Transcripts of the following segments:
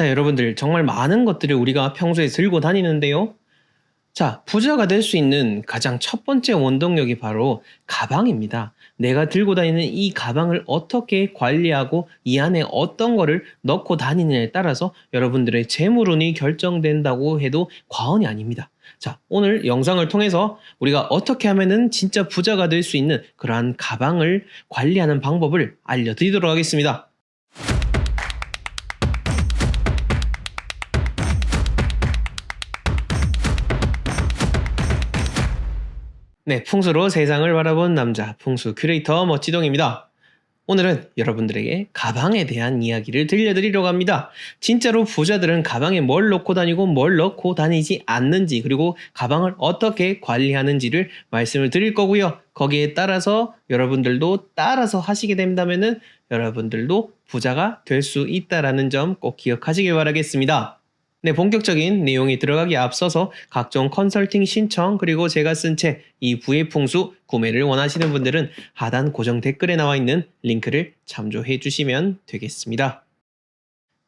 자, 여러분들 정말 많은 것들을 우리가 평소에 들고 다니는데요. 자, 부자가 될 수 있는 가장 첫 번째 원동력이 바로 가방입니다. 내가 들고 다니는 이 가방을 어떻게 관리하고 이 안에 어떤 거를 넣고 다니느냐에 따라서 여러분들의 재물운이 결정된다고 해도 과언이 아닙니다. 자, 오늘 영상을 통해서 우리가 어떻게 하면은 진짜 부자가 될 수 있는 그러한 가방을 관리하는 방법을 알려드리도록 하겠습니다. 네, 풍수로 세상을 바라본 남자, 풍수 큐레이터 멋지동입니다. 오늘은 여러분들에게 가방에 대한 이야기를 들려드리려고 합니다. 진짜로 부자들은 가방에 뭘 넣고 다니고 뭘 넣고 다니지 않는지, 그리고 가방을 어떻게 관리하는지를 말씀을 드릴 거고요. 거기에 따라서 여러분들도 따라서 하시게 된다면은 여러분들도 부자가 될 수 있다라는 점 꼭 기억하시길 바라겠습니다. 네, 본격적인 내용이 들어가기 앞서서 각종 컨설팅 신청 그리고 제가 쓴 책 이 부의 풍수 구매를 원하시는 분들은 하단 고정 댓글에 나와 있는 링크를 참조해 주시면 되겠습니다.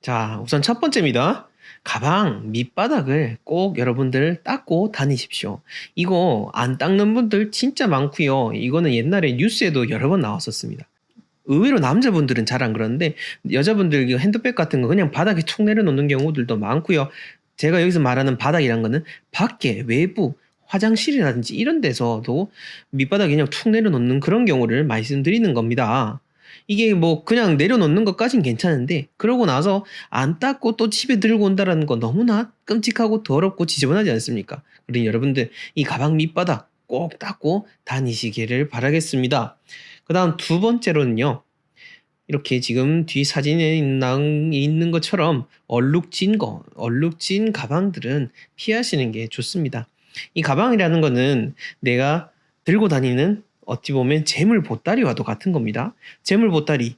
자, 우선 첫 번째입니다. 가방 밑바닥을 꼭 여러분들 닦고 다니십시오. 이거 안 닦는 분들 진짜 많고요. 이거는 옛날에 뉴스에도 여러 번 나왔었습니다. 의외로 남자분들은 잘 안 그러는데 여자분들 핸드백 같은 거 그냥 바닥에 툭 내려놓는 경우들도 많고요. 제가 여기서 말하는 바닥이란 거는 밖에 외부 화장실이라든지 이런 데서도 밑바닥에 그냥 툭 내려놓는 그런 경우를 말씀드리는 겁니다. 이게 뭐 그냥 내려놓는 것까진 괜찮은데 그러고 나서 안 닦고 또 집에 들고 온다라는 거 너무나 끔찍하고 더럽고 지저분하지 않습니까? 그러니 여러분들 이 가방 밑바닥 꼭 닦고 다니시기를 바라겠습니다. 그 다음 두 번째로는요. 이렇게 지금 뒤 사진에 있는 것처럼 얼룩진 가방들은 피하시는 게 좋습니다. 이 가방이라는 거는 내가 들고 다니는 어찌 보면 재물 보따리와도 같은 겁니다. 재물 보따리,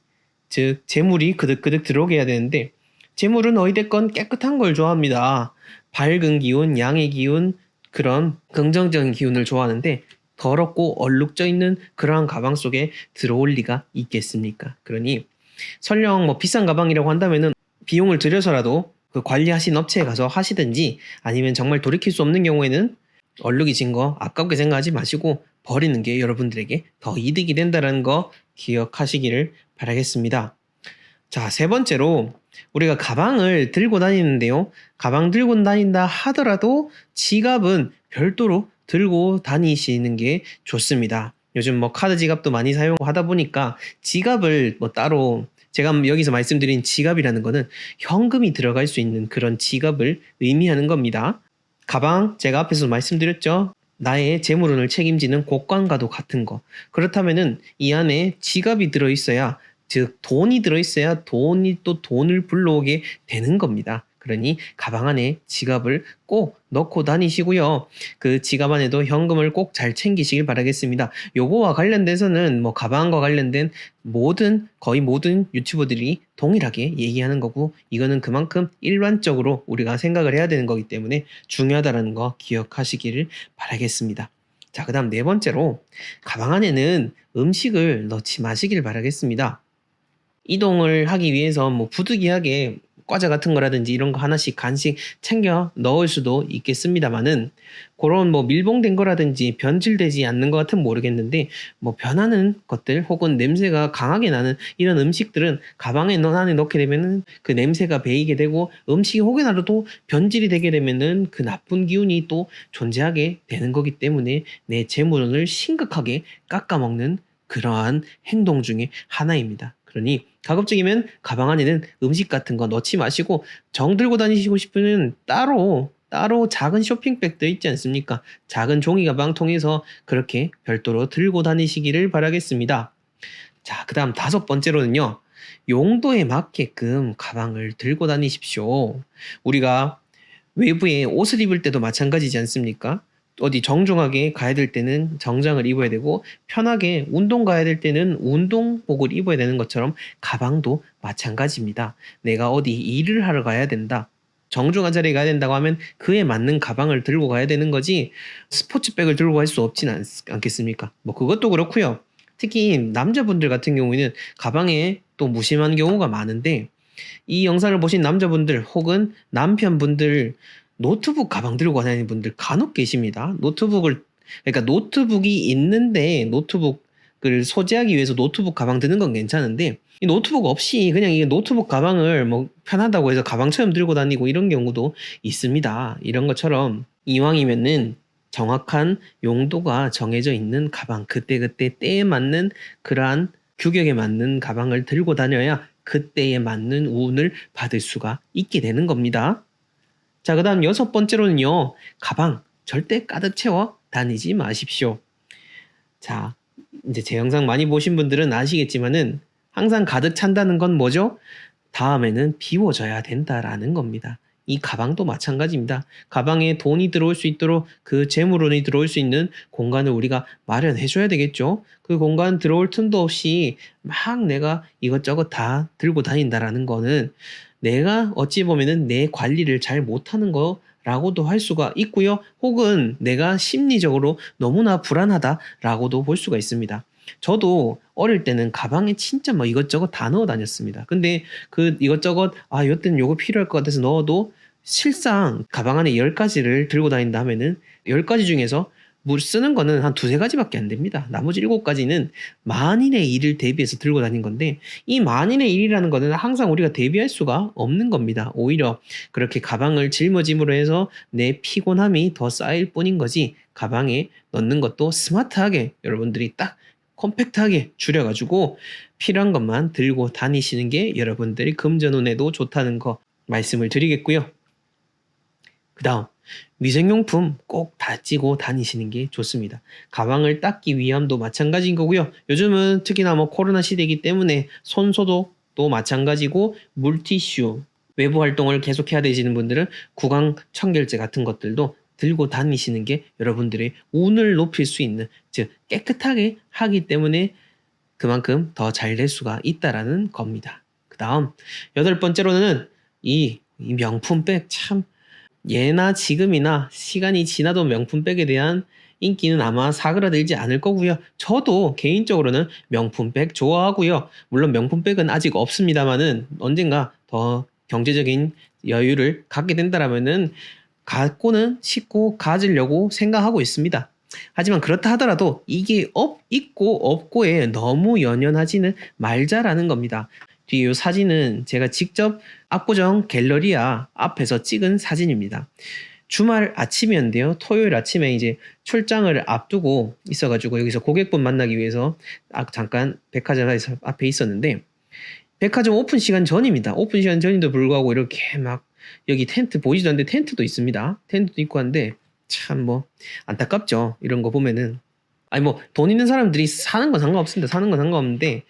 즉 재물이 그득그득 들어오게 해야 되는데 재물은 어찌됐건 깨끗한 걸 좋아합니다. 밝은 기운, 양의 기운, 그런 긍정적인 기운을 좋아하는데 더럽고 얼룩져 있는 그러한 가방 속에 들어올 리가 있겠습니까? 그러니 설령 뭐 비싼 가방이라고 한다면은 비용을 들여서라도 그 관리하신 업체에 가서 하시든지 아니면 정말 돌이킬 수 없는 경우에는 얼룩이 진 거 아깝게 생각하지 마시고 버리는 게 여러분들에게 더 이득이 된다는 거 기억하시기를 바라겠습니다. 자, 세 번째로 우리가 가방을 들고 다니는데요. 가방 들고 다닌다 하더라도 지갑은 별도로 들고 다니시는 게 좋습니다. 요즘 뭐 카드 지갑도 많이 사용하다 보니까 지갑을 뭐 따로 제가 여기서 말씀드린 지갑이라는 거는 현금이 들어갈 수 있는 그런 지갑을 의미하는 겁니다. 가방 제가 앞에서 말씀드렸죠. 나의 재물운을 책임지는 곳간과도 같은 거. 그렇다면은 이 안에 지갑이 들어있어야 즉 돈이 들어있어야 돈이 또 돈을 불러오게 되는 겁니다. 그러니 가방 안에 지갑을 꼭 넣고 다니시고요. 그 지갑 안에도 현금을 꼭 잘 챙기시길 바라겠습니다. 요거와 관련돼서는 뭐 가방과 관련된 거의 모든 유튜버들이 동일하게 얘기하는 거고 이거는 그만큼 일반적으로 우리가 생각을 해야 되는 거기 때문에 중요하다는 거 기억하시기를 바라겠습니다. 자, 그 다음 네 번째로 가방 안에는 음식을 넣지 마시길 바라겠습니다. 이동을 하기 위해서 뭐 부득이하게 과자 같은 거라든지 이런 거 하나씩 간식 챙겨 넣을 수도 있겠습니다만은 그런 뭐 밀봉된 거라든지 변질되지 않는 것 같으면 모르겠는데 뭐 변하는 것들 혹은 냄새가 강하게 나는 이런 음식들은 가방에 안에 넣게 되면은 그 냄새가 배이게 되고 음식이 혹여나라도 변질이 되게 되면은 그 나쁜 기운이 또 존재하게 되는 거기 때문에 내 재물운을 심각하게 깎아먹는 그러한 행동 중에 하나입니다. 그러니 가급적이면 가방 안에는 음식 같은 거 넣지 마시고 정 들고 다니시고 싶으면 따로 작은 쇼핑백들 있지 않습니까? 작은 종이 가방 통해서 그렇게 별도로 들고 다니시기를 바라겠습니다. 자, 그 다음 다섯 번째로는요. 용도에 맞게끔 가방을 들고 다니십시오. 우리가 외부에 옷을 입을 때도 마찬가지지 않습니까? 어디 정중하게 가야 될 때는 정장을 입어야 되고 편하게 운동 가야 될 때는 운동복을 입어야 되는 것처럼 가방도 마찬가지입니다. 내가 어디 일을 하러 가야 된다. 정중한 자리에 가야 된다고 하면 그에 맞는 가방을 들고 가야 되는 거지 스포츠백을 들고 갈 수 없지는 않겠습니까? 뭐 그것도 그렇고요. 특히 남자분들 같은 경우에는 가방에 또 무심한 경우가 많은데 이 영상을 보신 남자분들 혹은 남편분들 노트북 가방 들고 다니는 분들 간혹 계십니다. 그러니까 노트북이 있는데 노트북을 소지하기 위해서 노트북 가방 드는 건 괜찮은데 이 노트북 없이 그냥 이 노트북 가방을 뭐 편하다고 해서 가방처럼 들고 다니고 이런 경우도 있습니다. 이런 것처럼 이왕이면은 정확한 용도가 정해져 있는 가방, 그때그때 때에 맞는 그러한 규격에 맞는 가방을 들고 다녀야 그때에 맞는 운을 받을 수가 있게 되는 겁니다. 자, 그 다음 6번째로는요. 가방 절대 가득 채워 다니지 마십시오. 자, 이제 제 영상 많이 보신 분들은 아시겠지만은 항상 가득 찬다는 건 뭐죠? 다음에는 비워져야 된다라는 겁니다. 이 가방도 마찬가지입니다. 가방에 돈이 들어올 수 있도록 그 재물운이 들어올 수 있는 공간을 우리가 마련해 줘야 되겠죠. 그 공간 들어올 틈도 없이 막 내가 이것저것 다 들고 다닌다라는 거는 내가 어찌 보면은 내 관리를 잘 못하는 거라고도 할 수가 있고요. 혹은 내가 심리적으로 너무나 불안하다라고도 볼 수가 있습니다. 저도 어릴 때는 가방에 진짜 뭐 이것저것 다 넣어 다녔습니다. 근데 그 이것저것 이때는 요거 필요할 것 같아서 넣어도 실상 가방 안에 10가지를 들고 다닌다 하면은 10가지 중에서 쓰는 거는 한 2-3가지밖에 안 됩니다. 나머지 7가지는 만인의 일을 대비해서 들고 다닌 건데 이 만인의 일이라는 거는 항상 우리가 대비할 수가 없는 겁니다. 오히려 그렇게 가방을 짊어짐으로 해서 내 피곤함이 더 쌓일 뿐인 거지 가방에 넣는 것도 스마트하게 여러분들이 딱 컴팩트하게 줄여가지고 필요한 것만 들고 다니시는 게 여러분들이 금전운에도 좋다는 거 말씀을 드리겠고요. 그 다음 위생용품 꼭 다지고 다니시는 게 좋습니다. 가방을 닦기 위함도 마찬가지인 거고요. 요즘은 특히나 뭐 코로나 시대이기 때문에 손소독도 마찬가지고 물티슈, 외부 활동을 계속해야 되시는 분들은 구강 청결제 같은 것들도 들고 다니시는 게 여러분들의 운을 높일 수 있는, 즉 깨끗하게 하기 때문에 그만큼 더 잘 될 수가 있다라는 겁니다. 그 다음 8번째로는 이 명품백, 참 예나 지금이나 시간이 지나도 명품백에 대한 인기는 아마 사그라들지 않을 거고요. 저도 개인적으로는 명품백 좋아하고요. 물론 명품백은 아직 없습니다만은 언젠가 더 경제적인 여유를 갖게 된다라면은 갖고는 싶고 가지려고 생각하고 있습니다. 하지만 그렇다 하더라도 이게 있고 없고에 너무 연연하지는 말자라는 겁니다. 뒤에 이 사진은 제가 직접 압구정 갤러리아 앞에서 찍은 사진입니다. 주말 아침이었는데요. 토요일 아침에 이제 출장을 앞두고 있어가지고 여기서 고객분 만나기 위해서 잠깐 백화점 앞에 있었는데 백화점 오픈 시간 전입니다. 오픈 시간 전인데도 불구하고 이렇게 막 여기 텐트 보이지도 않는데 텐트도 있습니다. 텐트도 있고 한데 참 뭐 안타깝죠. 이런 거 보면은 뭐 돈 있는 사람들이 사는 건 상관없습니다. 사는 건 상관없는데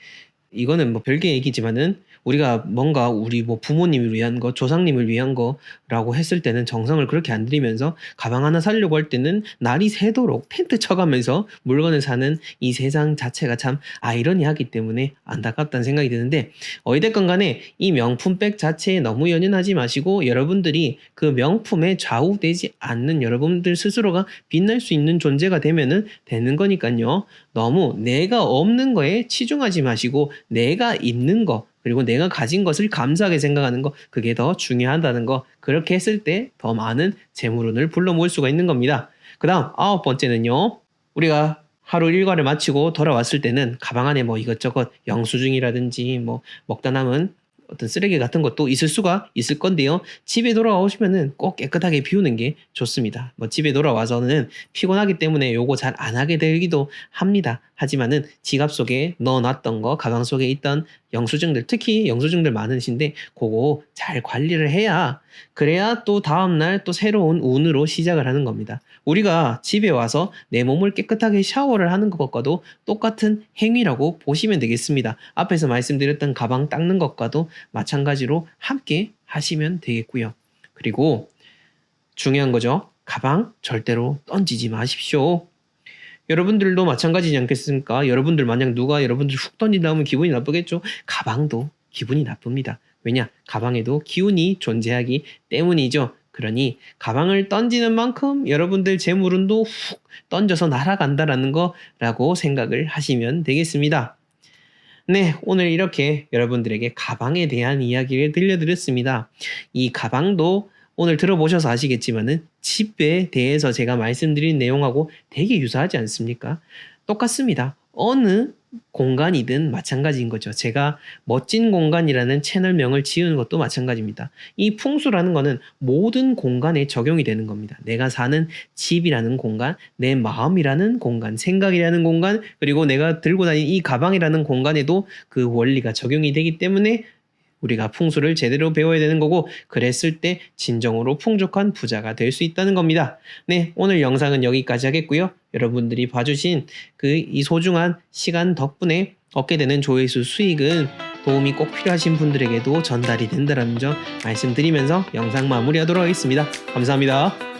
이거는 뭐 별개 얘기지만은 우리가 뭔가 우리 뭐 부모님을 위한 거, 조상님을 위한 거라고 했을 때는 정성을 그렇게 안 들이면서 가방 하나 사려고 할 때는 날이 새도록 텐트 쳐가면서 물건을 사는 이 세상 자체가 참 아이러니하기 때문에 안타깝다는 생각이 드는데 어찌됐건 간에 이 명품백 자체에 너무 연연하지 마시고 여러분들이 그 명품에 좌우되지 않는 여러분들 스스로가 빛날 수 있는 존재가 되면은 되는 거니까요. 너무 내가 없는 거에 치중하지 마시고 내가 있는 거 그리고 내가 가진 것을 감사하게 생각하는 거 그게 더 중요하다는 거 그렇게 했을 때 더 많은 재물운을 불러 모을 수가 있는 겁니다. 그 다음 9번째는요. 우리가 하루 일과를 마치고 돌아왔을 때는 가방 안에 뭐 이것저것 영수증이라든지 뭐 먹다 남은 어떤 쓰레기 같은 것도 있을 수가 있을 건데요. 집에 돌아오시면은 꼭 깨끗하게 비우는 게 좋습니다. 뭐 집에 돌아와서는 피곤하기 때문에 요거 잘 안 하게 되기도 합니다. 하지만은 지갑 속에 넣어놨던 거, 가방 속에 있던 영수증들, 특히 영수증들 많으신데 그거 잘 관리를 해야 그래야 또 다음날 또 새로운 운으로 시작을 하는 겁니다. 우리가 집에 와서 내 몸을 깨끗하게 샤워를 하는 것과도 똑같은 행위라고 보시면 되겠습니다. 앞에서 말씀드렸던 가방 닦는 것과도 마찬가지로 함께 하시면 되겠고요. 그리고 중요한 거죠. 가방 절대로 던지지 마십시오. 여러분들도 마찬가지지 않겠습니까? 여러분들 만약 누가 여러분들 훅 던진다 하면 기분이 나쁘겠죠? 가방도 기분이 나쁩니다. 왜냐? 가방에도 기운이 존재하기 때문이죠. 그러니 가방을 던지는 만큼 여러분들 재물운도 훅 던져서 날아간다라는 거라고 생각을 하시면 되겠습니다. 네, 오늘 이렇게 여러분들에게 가방에 대한 이야기를 들려드렸습니다. 이 가방도 오늘 들어보셔서 아시겠지만은 집에 대해서 제가 말씀드린 내용하고 되게 유사하지 않습니까? 똑같습니다. 어느 공간이든 마찬가지인 거죠. 제가 멋진 공간이라는 채널명을 지은 것도 마찬가지입니다. 이 풍수라는 거는 모든 공간에 적용이 되는 겁니다. 내가 사는 집이라는 공간, 내 마음이라는 공간, 생각이라는 공간, 그리고 내가 들고 다니는 이 가방이라는 공간에도 그 원리가 적용이 되기 때문에 우리가 풍수를 제대로 배워야 되는 거고, 그랬을 때 진정으로 풍족한 부자가 될 수 있다는 겁니다. 네, 오늘 영상은 여기까지 하겠고요. 여러분들이 봐주신 이 소중한 시간 덕분에 얻게 되는 조회수 수익은 도움이 꼭 필요하신 분들에게도 전달이 된다는 점 말씀드리면서 영상 마무리하도록 하겠습니다. 감사합니다.